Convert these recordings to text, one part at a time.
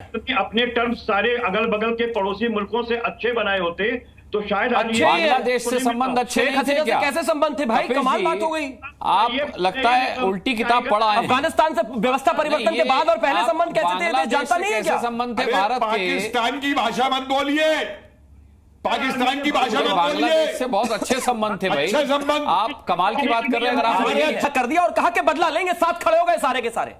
क्योंकि अपने टर्म्स सारे अगल बगल के पड़ोसी मुल्कों से अच्छे बनाए होते तो शायद अच्छे बांग्लादेश से संबंध अच्छे शेख हसीना से कैसे संबंध थे भाई? कमाल बात हो गई। आप लगता है उल्टी किताब पढ़ा है। अफगानिस्तान से व्यवस्था परिवर्तन के बाद और पहले संबंध कैसे थे जानता नहीं है क्या? संबंध थे भारत के। पाकिस्तान की भाषा मत बोलिए, पाकिस्तान की भाषा मत बांग्लादेश से बहुत अच्छे संबंध थे भाई। अच्छे संबंध। आप कमाल की बात कर रहे हैं। अगर आप अच्छा कर दिया और कहा कि बदला लेंगे, साथ खड़े हो गए सारे के सारे।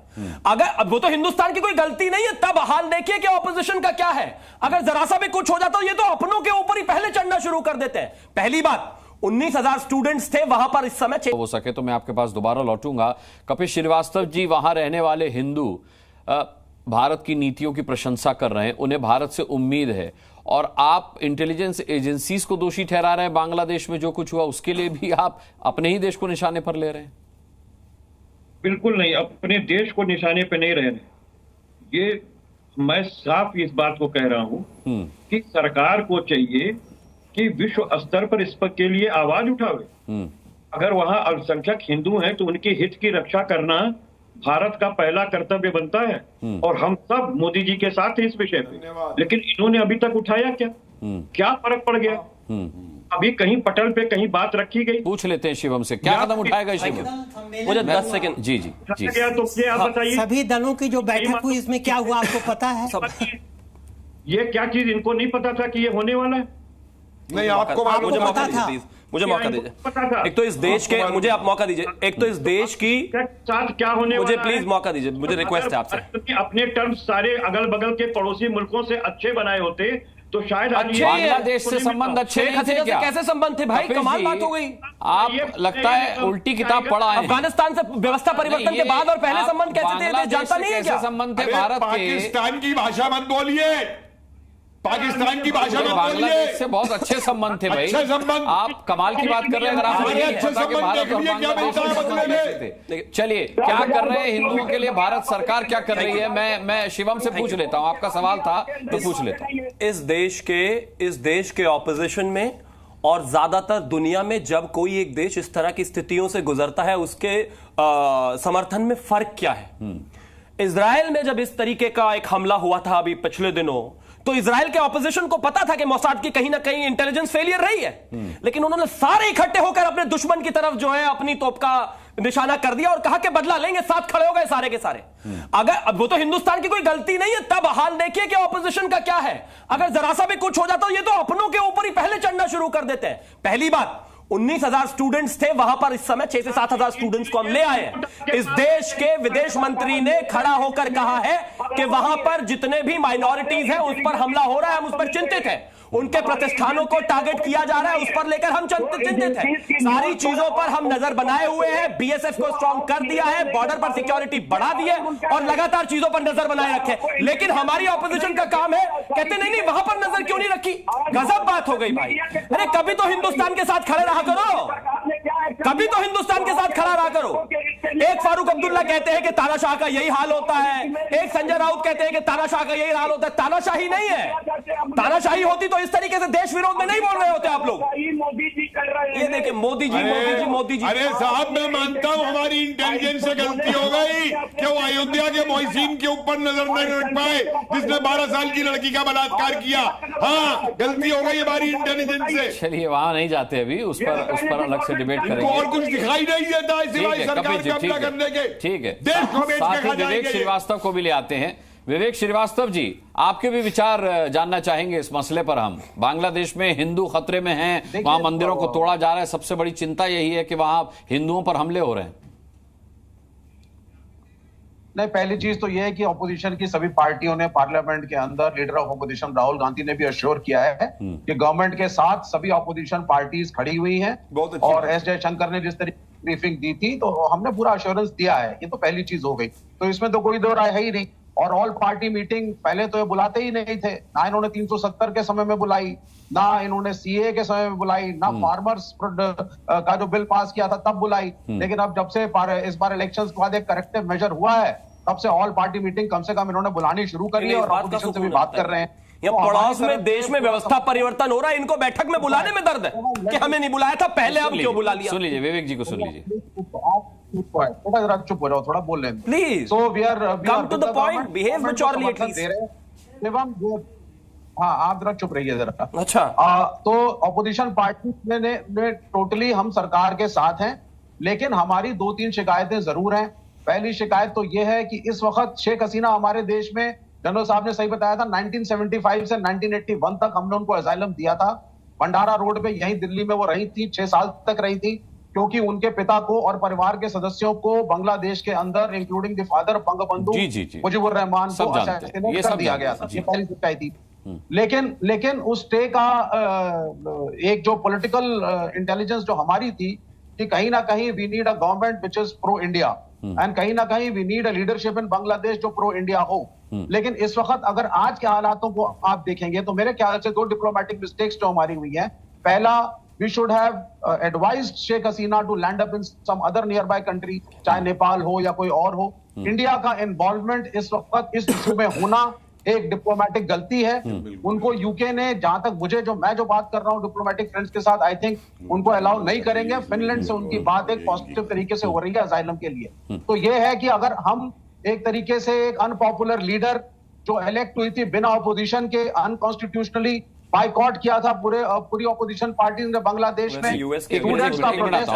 अगर वो तो हिंदुस्तान की कोई गलती नहीं है, तब हाल देखिए कि ऑपोजिशन का क्या है। अगर जरा सा भी कुछ हो जाता ये तो अपनों के ऊपर ही पहले चढ़ना शुरू कर देते हैं। पहली बात 19,000 स्टूडेंट्स थे वहां पर इस समय। हो सके तो मैं आपके पास दोबारा लौटूंगा। कपिल श्रीवास्तव जी, वहां रहने वाले हिंदू भारत की नीतियों की प्रशंसा कर रहे हैं, उन्हें भारत से उम्मीद है, और आप इंटेलिजेंस एजेंसीज को दोषी ठहरा रहे हैं। बांग्लादेश में जो कुछ हुआ उसके लिए भी आप अपने ही देश को निशाने पर ले रहे हैं। बिल्कुल नहीं, अपने देश को निशाने पे नहीं रह रहे। ये मैं साफ इस बात को कह रहा हूं कि सरकार को चाहिए कि विश्व स्तर पर इस पर के लिए आवाज उठावे। अगर वहां अल्पसंख्यक हिंदू हैं तो उनके हित की रक्षा करना भारत का पहला कर्तव्य बनता है, और हम सब मोदी जी के साथ हैं इस विषय पे। लेकिन इन्होंने अभी तक उठाया क्या? क्या फर्क पड़ गया? अभी कहीं पटल पे कहीं बात रखी गई। पूछ लेते हैं शिवम से, क्या कदम उठाएगा शिवम? मुझे 10 सेकंड। जी जी जी क्या तो ये आप बताइए। सभी दलों की जो बैठक हुई इसमें क्या हुआ आपको पता है? ये क्या चीज इनको नहीं पता था कि ये होने वाला है? नहीं, आपको मुझे मौका था। दीजिए, मुझे मौका दीजिए। पता था। एक तो इस देश के, मुझे आप मौका दीजिए। एक तो इस देश की साथ क्या होने मुझे वाला प्लीज है? मौका दीजिए, मुझे रिक्वेस्ट है आपसे। क्योंकि अपने टर्म्स सारे अगल बगल के पड़ोसी मुल्कों से अच्छे बनाए होते तो शायद अच्छे बांग्लादेश से संबंध अच्छे शेख हसीना से कैसे संबंध थे भाई? कमाल बात हो गई। आप लगता है उल्टी किताब पढ़ा है। अफगानिस्तान से व्यवस्था परिवर्तन के बाद और पहले संबंध कैसे थे जानता नहीं है क्या? संबंध थे भारत के। पाकिस्तान की भाषा मत बोलिए, पाकिस्तान की भाषा मत बांग्लादेश बोलिए। से बहुत अच्छे संबंध थे भाई। अच्छे संबंध। आप कमाल की बात कर रहे हैं। अगर आप हमारे अच्छे पता कि संबंध भारत और देख लिए क्या बांग्लादेश मिलता है के संबंध बदले कैसे थे। चलिए, क्या कर रहे हैं हिंदुओं के लिए भारत सरकार, क्या कर रही है? मैं शिवम से पूछ लेता हूं, आपका सवाल था तो पूछ लेता हूं। इस देश के ऑपोजिशन में और ज्यादातर दुनिया में जब कोई एक देश इस तरह की स्थितियों से गुजरता है, उसके समर्थन में फर्क क्या है? इजराइल में जब इस तरीके का एक हमला हुआ था अभी पिछले दिनों, तो इजराइल के ऑपोजिशन को पता था कि मोसाद की कहीं ना कहीं इंटेलिजेंस फेलियर रही है, लेकिन उन्होंने सारे इकट्ठे होकर अपने दुश्मन की तरफ जो है अपनी तोप का निशाना कर दिया और कहा कि बदला लेंगे, साथ खड़े हो गए सारे के सारे। अगर वो तो हिंदुस्तान की कोई गलती नहीं है, तब हाल देखिए कि ऑपोजिशन का क्या है। अगर जरा सा भी कुछ हो जाता ये तो अपनों के ऊपर ही पहले चढ़ना शुरू कर देते हैं। पहली बात 19,000 स्टूडेंट्स थे वहां पर, इस समय 6 से 7,000 स्टूडेंट्स को हम ले आए हैं। इस देश के विदेश मंत्री ने खड़ा होकर कहा है कि वहां पर जितने भी माइनॉरिटीज हैं उस पर हमला हो रहा है, हम उस पर चिंतित हैं। उनके प्रतिष्ठानों को टारगेट किया जा रहा है, उस पर लेकर हम चिंतित हैं। सारी चीजों पर हम नजर बनाए हुए हैं, बीएसएफ को स्ट्रॉन्ग कर दिया है, बॉर्डर पर सिक्योरिटी बढ़ा दी है और लगातार चीजों पर नजर बनाए रखे। लेकिन हमारी ऑपोजिशन का काम है, कहते नहीं वहां पर नजर क्यों नहीं रखी? गजब बात हो गई भाई। अरे कभी तो हिंदुस्तान के साथ खड़े रहा करो, कभी तो हिंदुस्तान के साथ खड़ा रहा करो। एक फारूक अब्दुल्ला कहते हैं कि तानाशाह का यही हाल होता है, एक संजय राउत कहते हैं कि तानाशाह का यही हाल होता है। तानाशाही नहीं है, तानाशाही होती तो इस तरीके से देश विरोध में नहीं बोल रहे होते आप लोग। मोदी जी कर रहे हैं। ये देखिए मोदी जी। अरे साहब, मैं मानता हूं हमारी इंटेलिजेंस से गलती हो गई कि वो अयोध्या के मोहसिन के ऊपर नजर नहीं रख पाए, जिसने 12 साल की लड़की का बलात्कार किया। हाँ, गलती हो गई हमारी इंटेलिजेंस से। चलिए, वहां नहीं जाते अभी, उस पर अलग से डिबेट करेंगे। और कुछ दिखाई नहीं देता सिवाय सरकार पे हमला करने के। ठीक है, देश को बेच साथ के ही खा विवेक जाएंगे। श्रीवास्तव को भी ले आते हैं। विवेक श्रीवास्तव जी, आपके भी विचार जानना चाहेंगे इस मसले पर। हम बांग्लादेश में हिंदू खतरे में हैं, वहां मंदिरों को तोड़ा जा रहा है, सबसे बड़ी चिंता यही है कि वहां हिंदुओं पर हमले हो रहे हैं। नहीं, पहली चीज तो यह है कि ऑपोजिशन की सभी पार्टियों ने पार्लियामेंट के अंदर, leader of opposition Rahul Gandhi ने भी अश्योर किया है कि गवर्नमेंट के साथ सभी ऑपोजिशन पार्टीज खड़ी हुई हैं। और एस जयशंकर ने जिस तरीके की ब्रीफिंग दी थी तो हमने पूरा अश्योरेंस दिया है। ये तो पहली चीज हो गई, तो इसमें तो कोई दो राय है ही नहीं। और ऑल पार्टी मीटिंग पहले तो ये बुलाते ही नहीं थे, ना इन्होंने 370 के समय में बुलाई, ना इन्होंने सीए के समय में बुलाई, ना फार्मर्स का जो बिल पास किया था तब बुलाई। लेकिन अब जब से इस बार इलेक्शंस के बाद एक करेक्टिव मेजर हुआ है, तब से ऑल पार्टी मीटिंग कम से कम इन्होंने बुलानी शुरू करी है और ऑपोजिशन से भी बात कर रहे हैं। या पड़ोस में देश में व्यवस्था परिवर्तन हो रहा है, इनको बैठक में बुलाने में दर्द है कि हमें नहीं बुलाया था पहले, अब क्यों बुला लिया? सुन लीजिए, विवेक जी को सुन लीजिए। थोड़ा जरा चुप हो जाओ, थोड़ा बोल लें please. So we are come to the point, behave maturely at least. Shivam हाँ, आप जरा चुप रहिए जरा। अच्छा। तो ऑपोजिशन पार्टी ने टोटली हम सरकार के साथ हैं, लेकिन हमारी 2-3 शिकायतें जरूर हैं। पहली शिकायत तो यह है कि इस वक्त शेख हसीना हमारे देश में, जनरल साहब ने सही बताया था, 1975 से 1981 तक हमने उनको असाइलम दिया था। भंडारा रोड पे यहीं दिल्ली में वो रही थी, 6 साल तक रही थी, क्योंकि उनके पिता को और परिवार के सदस्यों को बांग्लादेश के अंदर including the father Bangabandhu Mujibur Rahman को असैसिनेट कर दिया गया था। ये पहली शिकायत थी। लेकिन उस स्टे का एक जो पॉलिटिकल इंटेलिजेंस जो हमारी थी कि कहीं ना कहीं we need a government which is pro India and कहीं ना कहीं we need a leadership in Bangladesh जो प्रो इंडिया हो। लेकिन इस वक्त अगर आज के हालातों को आप देखेंगे तो मेरे ख्याल से 2 डिप्लोमेटिक मिस्टेक्स जो हमारी हुई है। पहला, we should have advised Sheikh Hasina to land up in some other nearby country, चाहे नेपाल हो या कोई और हो। इंडिया का इन्वॉल्वमेंट इस वक्त इस इशू में होना एक डिप्लोमेटिक गलती है। उनको यूके ने, जहां तक मैं जो बात कर रहा हूं डिप्लोमेटिक फ्रेंड्स के साथ, आई थिंक उनको अलाउ नहीं करेंगे। फिनलैंड से उनकी बात एक पॉजिटिव तरीके से हो रही है असाइलम के लिए। तो ये है कि अगर हम एक तरीके से एक अनपॉपुलर लीडर जो इलेक्ट हुई थी बिना ऑपोजिशन के, अनकॉन्स्टिट्यूशनली बाइकॉट किया था पूरी ऑपोजिशन पार्टी ने बांग्लादेश में, स्टूडेंट्स का प्रोटेस्ट,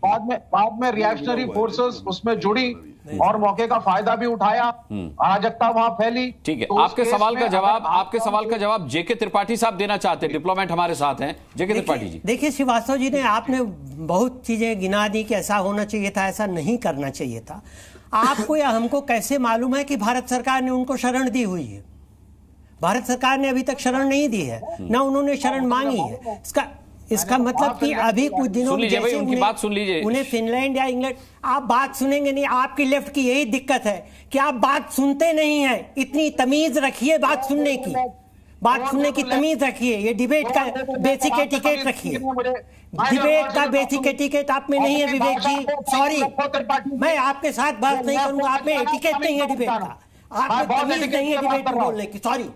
बाद में रिएक्शनरी फोर्सेस उसमें जुड़ी और मौके का फायदा भी उठाया, अराजकता वहां फैली। ठीक है, तो आपके सवाल का जवाब जेके त्रिपाठी साहब देना चाहते हैं, डिप्लोमेट हमारे साथ हैं। जेके त्रिपाठी जी, देखिए श्रीवास्तव जी ने, आपने बहुत चीजें गिना दी कि ऐसा होना चाहिए था, ऐसा नहीं करना चाहिए था। आपको या हमको कैसे मालूम है कि भारत सरकार ने उनको शरण दी हुई है? भारत सरकार ने अभी तक शरण नहीं दी है, ना उन्होंने शरण मांगी है। इसका मतलब कि अभी कुछ दिनों में जैसे उनकी बात सुन लीजिए, उन्हें फिनलैंड या इंग्लैंड, आप बात सुनेंगे नहीं। आपकी लेफ्ट की यही दिक्कत है कि आप बात सुनते नहीं है। इतनी तमीज रखिए बात सुनने की, बात सुनने की तमीज रखिए। ये डिबेट का बेसिक एटिकेट रखिए। डिबेट का बेसिक एटिकेट आप में नहीं है विवेक जी, सॉरी, मैं आपके साथ बात नहीं करूंगा। आप में एटिकेट नहीं है डिबेट का, आप में तमीज नहीं है डिबेट बोलने की, सॉरी।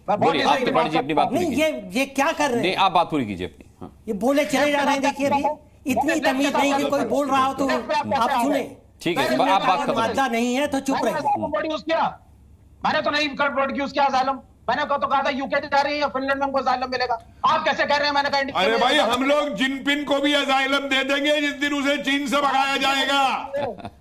आप त्रिपाठी जी अपनी बात नहीं, ये क्या कर रहे हैं? आप बात पूरी कीजिए अपनी। ये बोले चले जा रहे हैं। देखिए अभी इतनी तमीज नहीं कि कोई बोल रहा हो तो आप सुने। ठीक है, आप बात कर मुआवजा नहीं है तो चुप रहिए। मैंने तो नहीं प्रोड्यूस किया असाइलम, मैंने तो कहा था यूके जा रही है या फिनलैंड में हमको असाइलम मिलेगा। आप कैसे कह रहे हैं? मैंने कहा अरे भाई, हम लोग जिनपिन को भी असाइलम दे देंगे जिस दिन उसे चीन से भगाया जाएगा।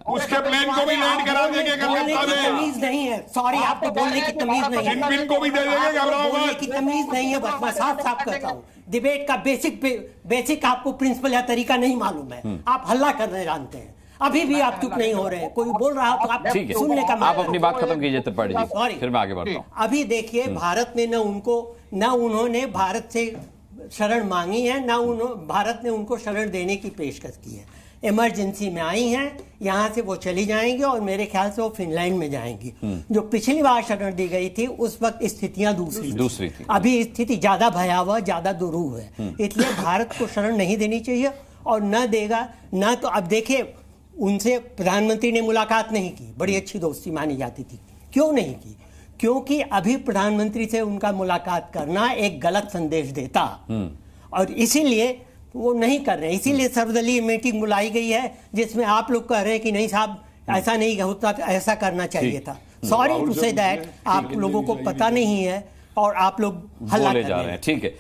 उसके प्लेन को भी लैंड करा देंगे कलकत्ता में। तमीज नहीं है, सॉरी, आपको बोलने की तमीज नहीं है। जिनपिन को भी दे देंगे, घबराओ बोलने की तमीज नहीं है। बस मैं साफ कहता हूँ, डिबेट का बेसिक आपको प्रिंसिपल या तरीका नहीं मालूम है। आप हल्ला करने जानते हैं। अभी भी आप चुप नहीं हो रहे हैं। कोई बोल रहा तो आप सुनने का, आप अपनी बात खत्म कीजिए त्रिपाठी जी, सॉरी, फिर मैं आगे बढ़ता हूं। अभी देखिए, भारत ने न उन्होंने भारत से शरण मांगी है, भारत ने उनको शरण देने की पेशकश की है। इमरजेंसी में आई हैं, यहां से वो चली जाएंगी और मेरे ख्याल से वो फिनलैंड में जाएंगी। जो पिछली बार शरण दी गई थी उस वक्त स्थितियां दूसरी थी। अभी स्थिति ज्यादा भयावह, ज्यादा दुरूह है। इसलिए भारत को शरण नहीं देनी चाहिए और न देगा न। तो अब देखिए, उनसे प्रधानमंत्री ने मुलाकात नहीं की, बड़ी अच्छी दोस्ती मानी जाती थी। क्यों नहीं की? क्योंकि अभी प्रधानमंत्री से उनका मुलाकात करना एक गलत संदेश देता, और इसीलिए वो नहीं कर रहे। इसीलिए सर्वदलीय मीटिंग बुलाई गई है जिसमें आप लोग कह रहे हैं कि नहीं साहब ऐसा नहीं होता, ऐसा करना चाहिए था। सॉरी टू से दैट, आप लोगों को पता नहीं है और आप लोग हल्ला कर रहे हैं। ठीक है।